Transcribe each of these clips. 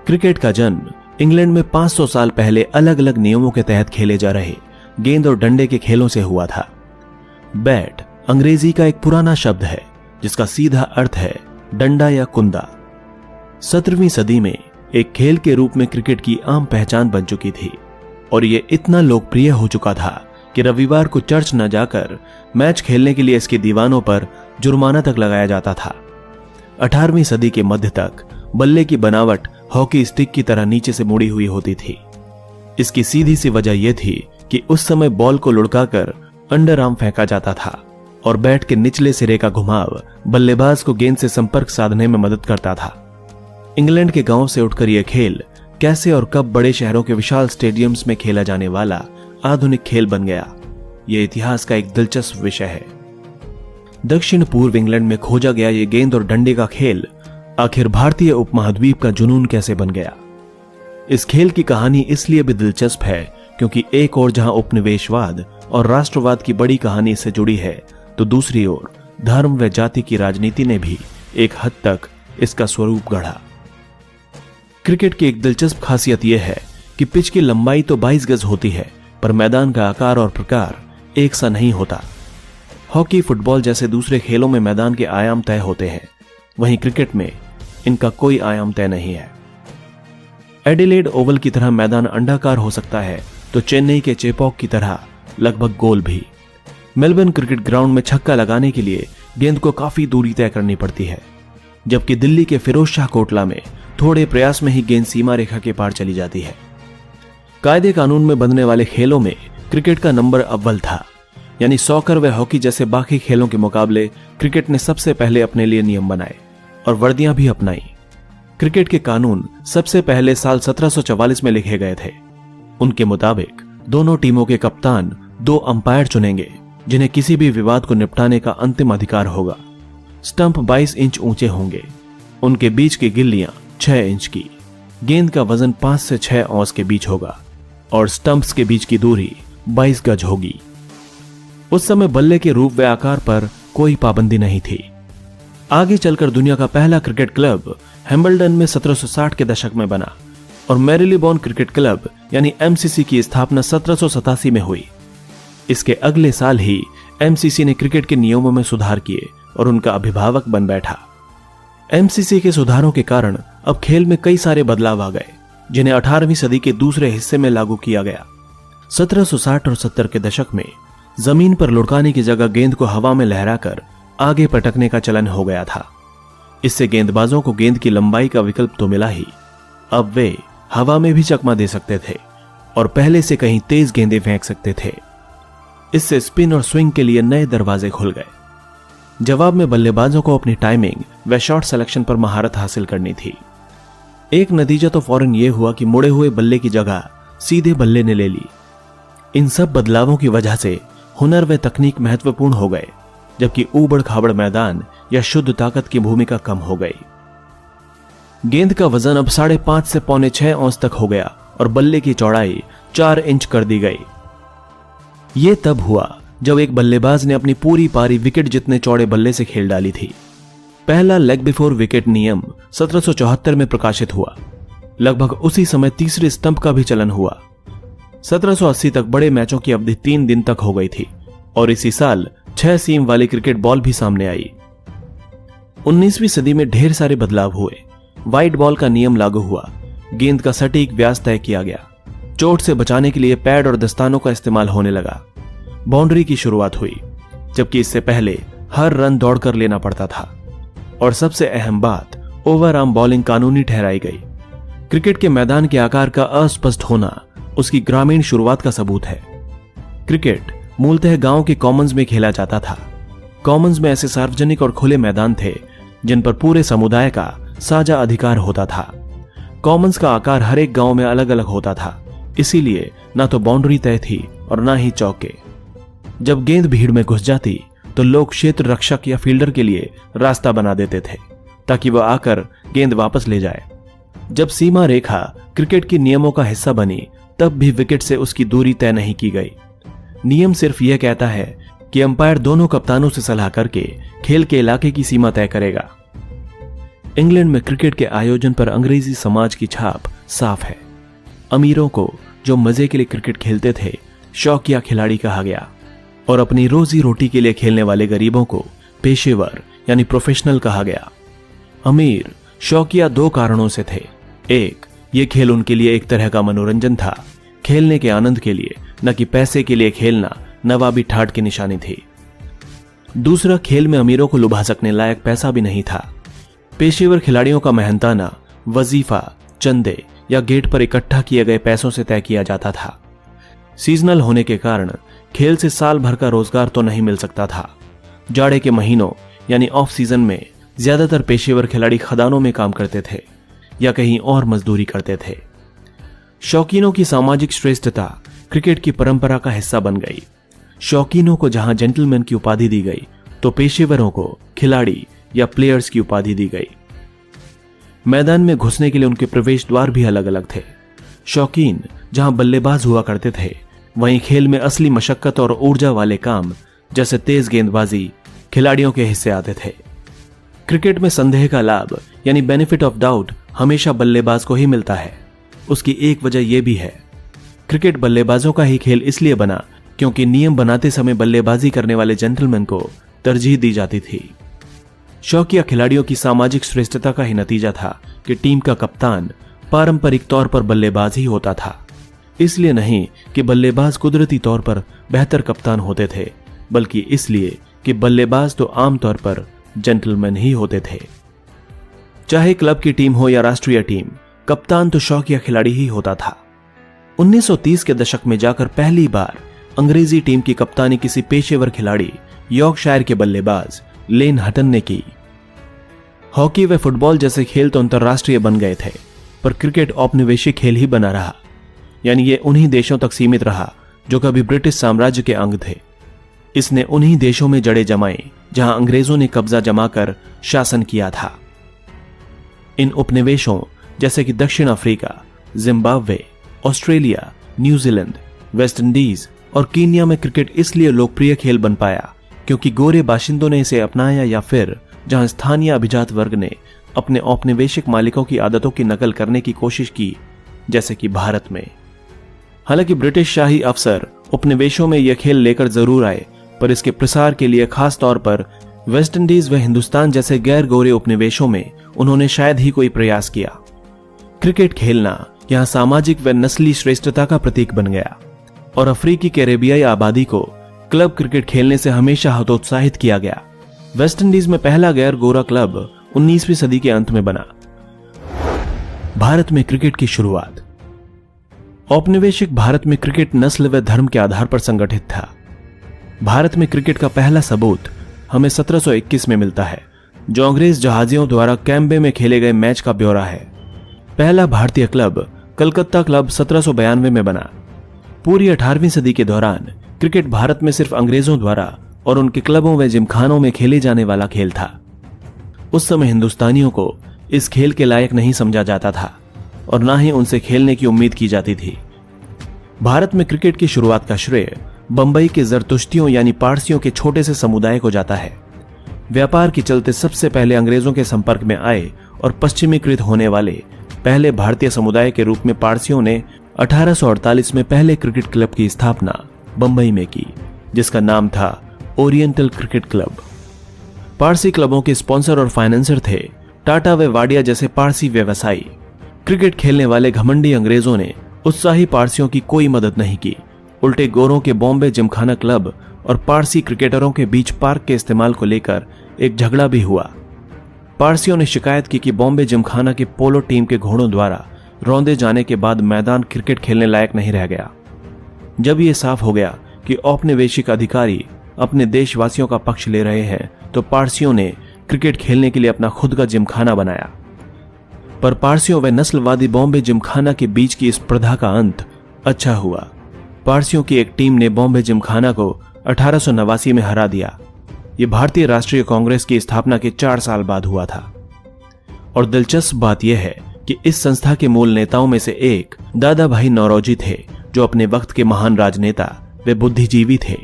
Cricket का जन्म England में 500 साल पहले अलग अलग नियमों के तहत खेले जा रहे गेंद और डंडे के खेलों से हुआ था। बैट अंग्रेजी का एक पुराना शब्द है जिसका सीधा अर्थ है डंडा या कुंदा। 17वीं सदी में एक खेल के रूप में क्रिकेट की आम पहचान बन चुकी थी और यह इतना लोकप्रिय हो चुका था कि रविवार को चर्च न जाकर मैच खेलने के लिए इसके दीवानों पर जुर्माना तक लगाया जाता था। 18वीं सदी के मध्य तक बल्ले की बनावट हॉकी स्टिक की तरह नीचे से मुड़ी हुई होती थी। इसकी सीधी सी वजह यह थी कि उस समय बॉल को लुढ़काकर अंडर आर्म फेंका जाता था और बैट के निचले सिरे का घुमाव बल्लेबाज को गेंद से संपर्क साधने में मदद करता था। इंग्लैंड के गांव से उठकर यह खेल कैसे और कब बड़े शहरों के विशाल स्टेडियम्स में खेला जाने वाला आधुनिक खेल बन गया, यह इतिहास का एक दिलचस्प विषय है। दक्षिण पूर्व इंग्लैंड में खोजा गया यह गेंद और डंडे का खेल आखिर भारतीय उपमहाद्वीप का जुनून कैसे बन गया। इस खेल की कहानी इसलिए भी दिलचस्प है क्योंकि एक ओर जहां उपनिवेशवाद और राष्ट्रवाद की बड़ी कहानी इससे जुड़ी है, तो दूसरी ओर धर्म व जाति की राजनीति ने भी एक हद तक इसका स्वरूप गढ़ा। क्रिकेट की एक दिलचस्प खासियत यह है कि पिच की लंबाई तो 22 गज होती है, पर मैदान का आकार और प्रकार एक सा नहीं होता। हॉकी, फुटबॉल जैसे दूसरे खेलों में मैदान के आयाम तय होते हैं, वहीं क्रिकेट में इनका कोई आयाम तय नहीं है। एडिलेड ओवल की तरह मैदान अंडाकार हो सकता है तो चेन्नई के चेपॉक की तरह लगभग गोल भी। मेलबर्न क्रिकेट ग्राउंड में छक्का लगाने के लिए गेंद को काफी दूरी तय करनी पड़ती है, जबकि दिल्ली के फिरोज शाह कोटला में थोड़े प्रयास में ही गेंद सीमा रेखा के पार चली जाती है। कायदे कानून में बनने वाले खेलों में क्रिकेट का नंबर अव्वल था, यानी सॉकर व हॉकी जैसे बाकी खेलों के मुकाबले क्रिकेट ने सबसे पहले अपने लिए नियम बनाए और वर्दियां भी अपनाई। क्रिकेट के कानून सबसे पहले साल 1744 में लिखे गए थे। उनके मुताबिक दोनों टीमों के कप्तान 2 अंपायर चुनेंगे जिन्हें किसी भी विवाद को निपटाने का अंतिम अधिकार होगा। स्टंप 22 इंच ऊंचे होंगे, उनके बीच की गिल्लियां 6 इंच की, गेंद का वजन 5 से 6 औंस के बीच होगा और स्टंप्स के बीच की दूरी 22 गज होगी। उस समय बल्ले के रूप व आकार पर कोई पाबंदी नहीं थी। आगे चलकर दुनिया का पहला क्रिकेट क्लब हैम्बल्डन में 1760 के दशक में बना और मैरीलीबोन क्रिकेट क्लब यानी एमसीसी की स्थापना 1787 में हुई। इसके अगले साल ही एमसीसी ने क्रिकेट के नियमों में सुधार किए और उनका अभिभावक बन बैठा। एमसीसी के सुधारों के कारण अब खेल में कई सारे बदलाव आ गए, जिन्हें 18वीं सदी के दूसरे हिस्से में लागू किया गया। 1760 और 70 के दशक में जमीन पर लुढ़काने की जगह गेंद को हवा में लहराकर आगे पटकने का चलन हो गया था। इससे गेंदबाजों को गेंद की लंबाई का विकल्प तो मिला ही, अब वे हवा में भी चकमा दे सकते थे और पहले से कहीं तेज गेंदें फेंक सकते थे। इससे स्पिन और स्विंग के लिए नए दरवाजे खुल गए। जवाब में बल्लेबाजों को अपनी टाइमिंग व शॉट सिलेक्शन पर महारत हासिल करनी थी। एक नतीजा तो फौरन यह हुआ कि मुड़े हुए बल्ले की जगह सीधे बल्ले ने ले ली। इन सब बदलावों की वजह से हुनर व तकनीक महत्वपूर्ण हो गए, जबकि ऊबड़ खाबड़ मैदान या शुद्ध ताकत की भूमिका कम हो गई। गेंद का वजन अब 5.5 से 6.25 औंस तक हो गया और बल्ले की चौड़ाई 4 इंच कर दी गई। यह तब हुआ जब एक बल्लेबाज ने अपनी पूरी पारी विकेट जितने चौड़े बल्ले से खेल डाली थी। पहला लेग बिफोर विकेट नियम 1774 में प्रकाशित हुआ। लगभग उसी समय तीसरे स्टंप का भी चलन हुआ। 1780 तक बड़े मैचों की अवधि 3 दिन तक हो गई थी और इसी साल 6 सीम वाली क्रिकेट बॉल भी सामने आई। 19वीं सदी में ढेर सारे बदलाव हुए। वाइड बॉल का नियम लागू हुआ, गेंद का सटीक व्यास तय किया गया, चोट से बचाने के लिए पैड और दस्तानों का इस्तेमाल होने लगा, बाउंड्री की शुरुआत हुई, जबकि इससे पहले हर रन दौड़कर लेना पड़ता था, और सबसे अहम बात, ओवर आर्म बॉलिंग कानूनी ठहराई गई। क्रिकेट के मैदान के आकार का अस्पष्ट होना उसकी ग्रामीण शुरुआत का सबूत है। क्रिकेट मूलतः गांव के कॉमन्स में खेला जाता था। कॉमन्स में ऐसे सार्वजनिक और खुले मैदान थे जिन पर पूरे समुदाय का साझा अधिकार होता था। कॉमन्स का आकार हर एक गांव में अलग अलग होता था, इसीलिए ना तो बाउंड्री तय थी और ना ही चौके। जब गेंद भीड़ में घुस जाती तो लोग क्षेत्र रक्षक या फील्डर के लिए रास्ता बना देते थे ताकि वह आकर गेंद वापस ले जाए। जब सीमा रेखा क्रिकेट के नियमों का हिस्सा बनी तब भी विकेट से उसकी दूरी तय नहीं की गई। नियम सिर्फ यह कहता है कि अंपायर दोनों कप्तानों से सलाह करके खेल के इलाके की सीमा तय करेगा। इंग्लैंड में क्रिकेट के आयोजन पर अंग्रेजी समाज की छाप साफ है। अमीरों को, जो मजे के लिए क्रिकेट खेलते थे, शौकिया खिलाड़ी कहा गया और अपनी रोजी रोटी के लिए खेलने वाले गरीबों को पेशेवर यानी प्रोफेशनल कहा गया। अमीर शौकिया दो कारणों से थे। एक, ये खेल उनके लिए एक तरह का मनोरंजन था, खेलने के आनंद के लिए, न कि पैसे के लिए खेलना नवाबी ठाट की निशानी थी। दूसरा, खेल में अमीरों को लुभा सकने लायक पैसा भी नहीं था। पेशेवर खिलाड़ियों का मेहनताना वजीफा, चंदे या गेट पर इकट्ठा किए गए पैसों से तय किया जाता था। सीजनल होने के कारण खेल से साल भर का रोजगार तो नहीं मिल सकता था। जाड़े के महीनों यानी ऑफ सीजन में ज्यादातर पेशेवर खिलाड़ी खदानों में काम करते थे या कहीं और मजदूरी करते थे। शौकीनों की सामाजिक श्रेष्ठता क्रिकेट की परंपरा का हिस्सा बन गई। शौकीनों को जहां जेंटलमैन की उपाधि दी गई, तो पेशेवरों को खिलाड़ी या प्लेयर्स की उपाधि दी गई। मैदान में घुसने के लिए उनके प्रवेश द्वार भी अलग अलग थे। शौकीन जहां बल्लेबाज हुआ करते थे, वहीं खेल में असली मशक्कत और ऊर्जा वाले काम जैसे तेज गेंदबाजी खिलाड़ियों के हिस्से आते थे। क्रिकेट में संदेह का लाभ यानी बेनिफिट ऑफ डाउट हमेशा बल्लेबाज को ही मिलता है। उसकी एक वजह यह भी है, क्रिकेट बल्लेबाजों का ही खेल इसलिए बना क्योंकि नियम बनाते समय बल्लेबाजी करने वाले जेंटलमैन को तरजीह दी जाती थी। शौकिया खिलाड़ियों की सामाजिक श्रेष्ठता का ही नतीजा था कि टीम का कप्तान पारंपरिक तौर पर बल्लेबाज ही होता था। इसलिए नहीं कि बल्लेबाज कुदरती तौर पर बेहतर कप्तान होते थे, बल्कि इसलिए कि बल्लेबाज तो आमतौर पर जेंटलमैन ही होते थे। चाहे क्लब की टीम हो या राष्ट्रीय टीम, कप्तान तो शौकिया खिलाड़ी ही होता था। 1930 के दशक में जाकर पहली बार अंग्रेजी टीम की कप्तानी किसी पेशेवर खिलाड़ी यॉर्कशायर के बल्लेबाज लेन हटन ने की। हॉकी व फुटबॉल जैसे खेल तो अंतरराष्ट्रीय बन गए थे, पर क्रिकेट औपनिवेशिक खेल ही बना रहा, यानी ये उन्हीं देशों तक सीमित रहा जो कभी ब्रिटिश साम्राज्य के अंग थे। इसने उन्हीं देशों में जड़ें जमाई जहां अंग्रेजों ने कब्जा जमाकर शासन किया था। इन उपनिवेशों जैसे कि दक्षिण Africa, Zimbabwe, Australia, New Zealand, West Indies और कीनिया में क्रिकेट इसलिए लोकप्रिय खेल बन पाया क्योंकि गोरे बाशिंदों ने इसे अपनाया, या फिर जहां स्थानीय अभिजात वर्ग ने अपने औपनिवेशिक मालिकों की आदतों की नकल करने की कोशिश की, जैसे कि भारत में। हालांकि ब्रिटिश शाही अफसर उपनिवेशों में यह खेल लेकर जरूर आए, पर इसके प्रसार के लिए खास तौर पर वेस्ट इंडीज व हिंदुस्तान जैसे गैर गोरे उपनिवेशों में उन्होंने शायद ही कोई प्रयास किया। क्रिकेट खेलना यहां सामाजिक व नस्ली श्रेष्ठता का प्रतीक बन गया और अफ्रीकी कैरेबियाई आबादी को क्लब क्रिकेट खेलने से हमेशा हतोत्साहित किया गया। वेस्ट इंडीज में पहला गैर गोरा क्लब 19वीं सदी के अंत में बना। भारत में क्रिकेट की शुरुआत। औपनिवेशिक भारत में क्रिकेट नस्ल व धर्म के आधार पर संगठित था। भारत में क्रिकेट का पहला सबूत हमें 1721 में मिलता है, जो अंग्रेज जहाजियों द्वारा कैम्बे में खेले गए मैच का ब्यौरा है। पहला भारतीय क्लब कलकत्ता क्लब 1792 में बना। पूरी 18वीं सदी के दौरान क्रिकेट भारत में सिर्फ अंग्रेजों द्वारा और उनके क्लबों व जिमखानों में खेले जाने वाला खेल था। उस समय हिंदुस्तानियों को इस खेल के लायक नहीं समझा जाता था और ना ही उनसे खेलने की उम्मीद की जाती थी। भारत में क्रिकेट की शुरुआत का श्रेय बंबई के जरतुश्तियों यानी पारसियों के छोटे से समुदाय को जाता है। व्यापार के चलते सबसे पहले अंग्रेजों के संपर्क में आए और पश्चिमीकृत होने वाले पहले भारतीय समुदाय के रूप में पारसियों ने 1848 में पहले क्रिकेट क्लब की स्थापना बंबई में की, जिसका नाम था ओरिएंटल क्रिकेट क्लब। पारसी क्लबों के स्पॉन्सर और फाइनेंसर थे टाटा व वाडिया जैसे पारसी व्यवसायी। क्रिकेट खेलने वाले घमंडी अंग्रेजों ने उत्साही पारसियों की कोई मदद नहीं की। उल्टे गोरों के बॉम्बे जिमखाना क्लब और पारसी क्रिकेटरों के बीच पार्क के इस्तेमाल को लेकर एक झगड़ा भी हुआ। पारसियों ने शिकायत की कि बॉम्बे जिमखाना के पोलो टीम के घोड़ों द्वारा रौंदे जाने के बाद मैदान क्रिकेट खेलने लायक नहीं रह गया। जब यह साफ हो गया कि औपनिवेशिक अधिकारी अपने देशवासियों का पक्ष ले रहे हैं, तो पारसियों ने क्रिकेट खेलने के लिए अपना खुद का जिमखाना बनाया। पर पारसियों व नस्लवादी बॉम्बे जिमखाना के बीच की स्पर्धा का अंत अच्छा हुआ। पारसियों की एक टीम ने बॉम्बे जिमखाना को 1889 में हरा दिया। यह भारतीय राष्ट्रीय कांग्रेस की स्थापना के 4 साल बाद हुआ था। और दिलचस्प बात यह है कि इस संस्था के मूल नेताओं में से एक दादा भाई नौरोजी थे, जो अपने वक्त के महान राजनेता वे बुद्धिजीवी थे।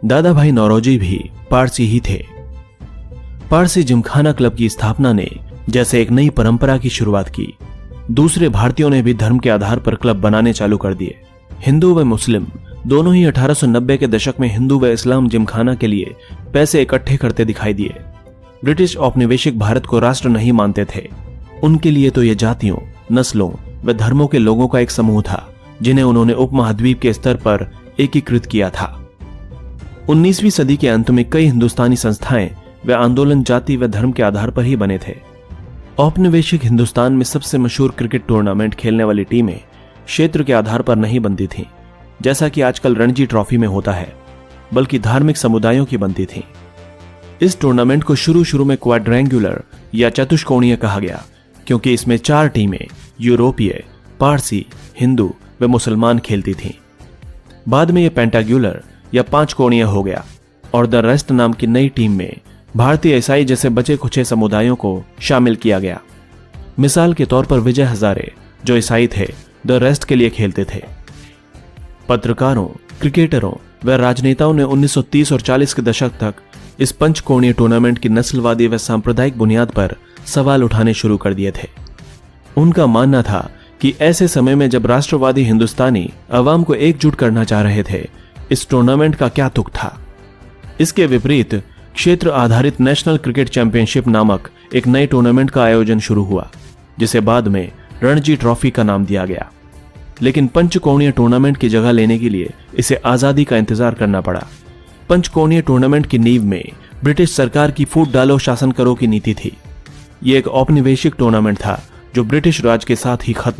दादा भाई नौरोजी भी पारसी ही थे। पारसी जिमखाना क्लब की स्थापना ने जैसे एक नई परंपरा की शुरुआत की। दूसरे भारतीयों ने भी धर्म के आधार पर क्लब बनाने चालू कर दिए। हिंदू व मुस्लिम दोनों ही 1890 के दशक में हिंदू व इस्लाम जिमखाना के लिए पैसे इकट्ठे करते दिखाई दिए। ब्रिटिश औपनिवेशिक भारत को राष्ट्र नहीं मानते थे। उनके लिए तो ये जातियों, नस्लों व धर्मों के लोगों का एक समूह था जिन्हें उन्होंने उपमहाद्वीप के स्तर पर एकीकृत किया था। 19वीं सदी के अंत में कई हिंदुस्तानी संस्थाएं व आंदोलन जाति व धर्म के आधार पर ही बने थे। औपनिवेशिक हिंदुस्तान में सबसे मशहूर क्रिकेट टूर्नामेंट खेलने वाली टीमें क्षेत्र के आधार पर नहीं बनती थीं, जैसा कि आजकल रणजी ट्रॉफी में होता है, बल्कि धार्मिक समुदायों की बनती थीं। इस टूर्नामेंट को शुरू में क्वाड्रेंगुलर या चतुष्कोणीय कहा गया, क्योंकि इसमें 4 टीमें यूरोपीय, पारसी, हिंदू व मुसलमान खेलती थीं। बाद में यह पेंटाग्युलर या 5 कोणीय हो गया और द रेस्ट नाम की नई टीम में भारतीय ईसाई जैसे बचे खुचे समुदायों को शामिल किया गया। मिसाल के तौर पर विजय हजारे जो ईसाई थे, द रेस्ट के लिए खेलते थे। पत्रकारों, क्रिकेटरों व राजनेताओं ने 1930 और 40 के दशक तक इस पंचकोणीय टूर्नामेंट की नस्लवादी व सांप्रदायिक बुनियाद पर सवाल उठाने शुरू कर दिए थे। उनका मानना था कि ऐसे समय में जब राष्ट्रवादी हिंदुस्तानी अवाम को एकजुट करना चाह रहे थे, इस टूर्नामेंट का क्या तुक था। इसके विपरीत क्षेत्र आधारित नेशनल क्रिकेट चैंपियनशिप नामक एक नए टूर्नामेंट का आयोजन शुरू हुआ, जिसे बाद में रणजी ट्रॉफी का नाम दिया गया। लेकिन पंचकोणीय टूर्नामेंट की जगह लेने के लिए इसे आजादी का इंतजार करना पड़ा। पंचकोणीय टूर्नामेंट की नींव में ब्रिटिश सरकार की फूट डालो शासन करो की नीति थी। यह एक औपनिवेशिक टूर्नामेंट था जो ब्रिटिश राज के साथ ही खत्म